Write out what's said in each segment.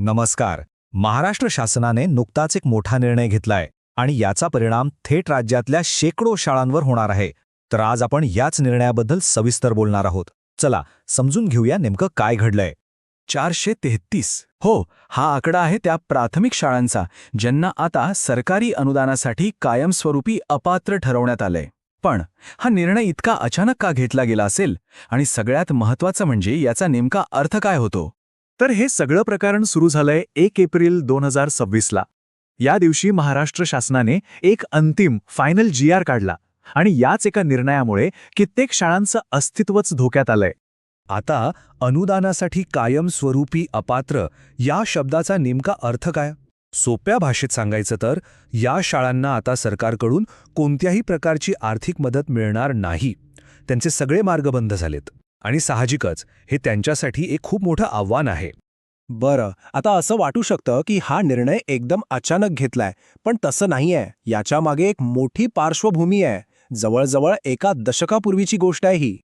नमस्कार. महाराष्ट्र शासनाने नुकताच एक मोठा निर्णय घेतलाय आणि याचा परिणाम थेट राज्यातल्या शेकडो शाळांवर होणार आहे. तर आज आपण याच निर्णयाबद्दल सविस्तर बोलणार आहोत. चला समजून घेऊया नेमकं काय घडलंय. 433. हो, हा आकडा आहे त्या प्राथमिक शाळांचा ज्यांना आता सरकारी अनुदानासाठी कायमस्वरूपी अपात्र ठरवण्यात आलंय. पण हा निर्णय इतका अचानक का घेतला गेला असेल आणि सगळ्यात महत्त्वाचं म्हणजे याचा नेमका अर्थ काय होतो? तर हे सगळं प्रकरण सुरू झालंय 1 एप्रिल 2026ला. या दिवशी महाराष्ट्र शासनाने एक अंतिम फायनल GR काढला आणि याच एका निर्णयामुळे कित्येक शाळांचं अस्तित्वच धोक्यात आलंय. आता अनुदानासाठी कायमस्वरूपी अपात्र या शब्दाचा नेमका अर्थ काय? सोप्या भाषेत सांगायचं तर या शाळांना आता सरकारकडून कोणत्याही प्रकारची आर्थिक मदत मिळणार नाही. त्यांचे सगळे मार्ग बंद झालेत आणि साहजिकच हे त्यांच्यासाठी एक खूप मोठं आव्हान आहे. बरं, आता असं वाटू शकतं की हा निर्णय एकदम अचानक घेतलाय, पण तसं नाहीये. याच्या मागे एक मोठी पार्श्वभूमी आहे. जवळजवळ एका दशकापूर्वीची गोष्ट आहे ही.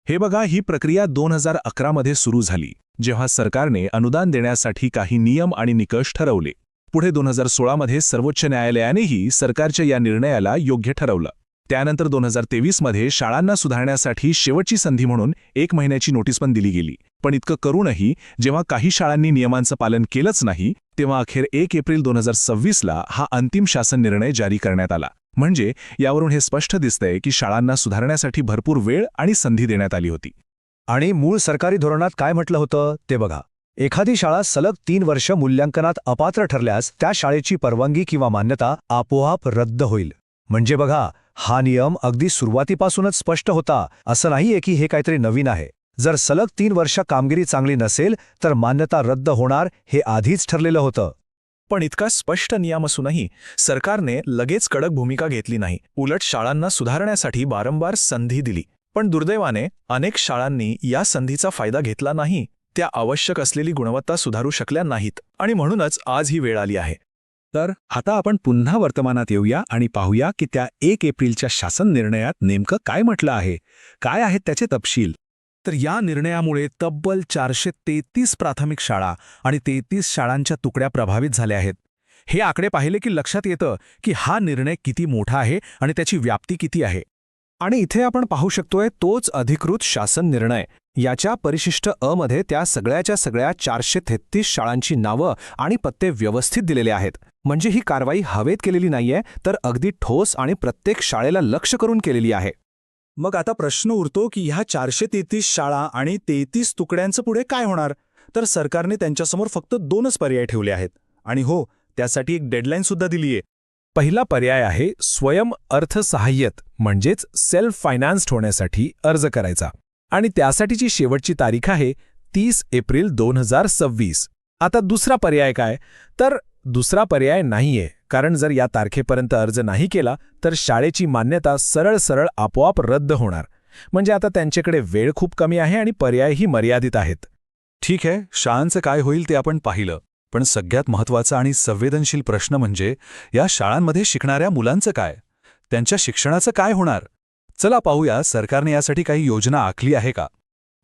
हे बघा, ही प्रक्रिया 2011 मध्ये सुरू झाली, जेव्हा सरकारने अनुदान देण्यासाठी काही नियम आणि निकष ठरवले. पुढे 2016 मध्ये सर्वोच्च न्यायालयानेही सरकारच्या या निर्णयाला योग्य ठरवलं. त्यानंतर 2023 मध्ये शाळांना सुधारण्यासाठी शेवटची संधी म्हणून 1 महिन्याची नोटीस पण दिली गेली. पण इतकं करूनही जेव्हा काही शाळांनी नियमांचं पालन केलंच नाही, तेव्हा अखेर 1 एप्रिल 2026ला हा अंतिम शासन निर्णय जारी करण्यात आला. म्हणजे यावरून हे स्पष्ट दिसतंय की शाळांना सुधारण्यासाठी भरपूर वेळ आणि संधी देण्यात आली होती. आणि मूळ सरकारी धोरणात काय म्हटलं होतं ते बघा. एखादी शाळा सलग 3 वर्ष मूल्यांकनात अपात्र ठरल्यास त्या शाळेची परवानगी किंवा मान्यता आपोआप रद्द होईल. म्हणजे बघा, हा नियम अगदी सुरुवातीपासूनच स्पष्ट होता. असं नाहीये की हे काहीतरी नवीन आहे. जर सलग 3 वर्ष कामगिरी चांगली नसेल तर मान्यता रद्द होणार हे आधीच ठरलेलं होतं. पण इतका स्पष्ट नियम असूनही सरकारने लगेच कडक भूमिका घेतली नाही. उलट शाळांना सुधारण्यासाठी वारंवार संधी दिली. पण दुर्दैवाने अनेक शाळांनी या संधीचा फायदा घेतला नाही. त्या आवश्यक असलेली गुणवत्ता सुधारू शकल्या नाहीत आणि म्हणूनच आज ही वेळ आली आहे. तर आता आपण पुन्हा वर्तमानात येऊया आणि पाहूया की त्या 1 एप्रिलच्या शासन निर्णयात नेमकं काय म्हटलं आहे, काय आहेत त्याचे तपशील. तर या निर्णयामुळे तब्बल 433 प्राथमिक शाळा आणि 33 शाळांच्या तुकड्या प्रभावित झाल्या आहेत. हे आकडे पाहिले की लक्षात येतं की हा निर्णय किती मोठा आहे आणि त्याची व्याप्ती किती आहे. आणि इथे आपण पाहू शकतोय तोच अधिकृत शासन निर्णय. याच्या परिशिष्ट अ मध्ये त्या सगळ्याच्या सगळ्या 433 शाळांची नावं आणि पत्ते व्यवस्थित दिलेले आहेत. म्हणजे ही कारवाई हवेत केलेली नाहीये, तर अगदी ठोस आणि प्रत्येक शाळेला लक्ष्य करून केलेली आहे. मग आता प्रश्न उरतो की ह्या 433 शाळा आणि 33 तुकड्यांचं पुढे काय होणार. तर सरकारने त्यांच्यासमोर फक्त 2च पर्याय ठेवले आहेत. आणि हो, त्यासाठी एक डेडलाईन सुद्धा दिलीये. पहिला पर्याय आहे स्वयं अर्थसहाय्यत म्हणजेच सेल्फ फायनान्स्ड होण्यासाठी अर्ज करायचा. आणि त्यासाठीची शेवटची तारीख आहे 30 एप्रिल 2026. आता दुसरा पर्याय काय? तर दुसरा पर्याय नाहीये, कारण जर या तारखेपर्यंत अर्ज नाही केला तर शाळेची मान्यता सरळ आपोआप रद्द होणार. म्हणजे आता त्यांच्याकडे वेळ खूप कमी आहे आणि पर्यायही मर्यादित आहेत. ठीक आहे, शाळांचं काय होईल ते आपण पाहिलं. पण सगळ्यात महत्त्वाचा आणि संवेदनशील प्रश्न म्हणजे या शाळांमध्ये शिकणाऱ्या मुलांचं काय, त्यांच्या शिक्षणाचं काय होणार. चला पाहूया सरकारने यासाठी काही योजना आखली आहे का.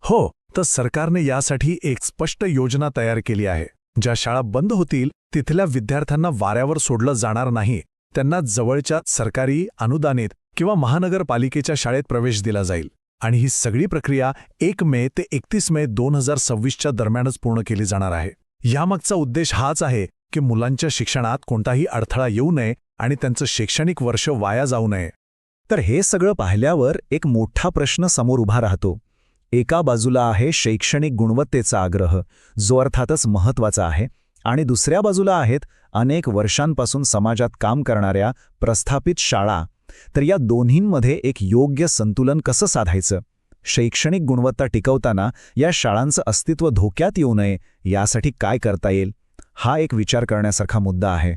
हो, तर सरकारने यासाठी एक स्पष्ट योजना तयार केली आहे. ज्या शाळा बंद होतील तिथल्या विद्यार्थ्यांना वाऱ्यावर सोडलं जाणार नाही. त्यांना जवळच्या सरकारी, अनुदानित किंवा महानगरपालिकेच्या शाळेत प्रवेश दिला जाईल. आणि ही सगळी प्रक्रिया 1 मे ते 31 मे 2026च्या दरम्यानच पूर्ण केली जाणार आहे. यामागचा उद्देश हाच आहे की मुलांच्या शिक्षणात कोणताही अडथळा येऊ नये आणि त्यांचं शैक्षणिक वर्ष वाया जाऊ नये. तर हे सगळं पाहिल्यावर एक मोठा प्रश्न समोर उभा राहतो. एका बाजूला आहे शैक्षणिक गुणवत्तेचा आग्रह, जो अर्थातच महत्त्वाचा आहे, आणि दुसऱ्या बाजूला आहेत अनेक वर्षांपासून समाजात काम करणाऱ्या प्रस्थापित शाळा. तर या दोन्हींमध्ये एक योग्य संतुलन कसं साधायचं? शैक्षणिक गुणवत्ता टिकवताना या शाळांचं अस्तित्व धोक्यात येऊ नये यासाठी काय करता येईल? हा एक विचार करण्यासारखा मुद्दा आहे.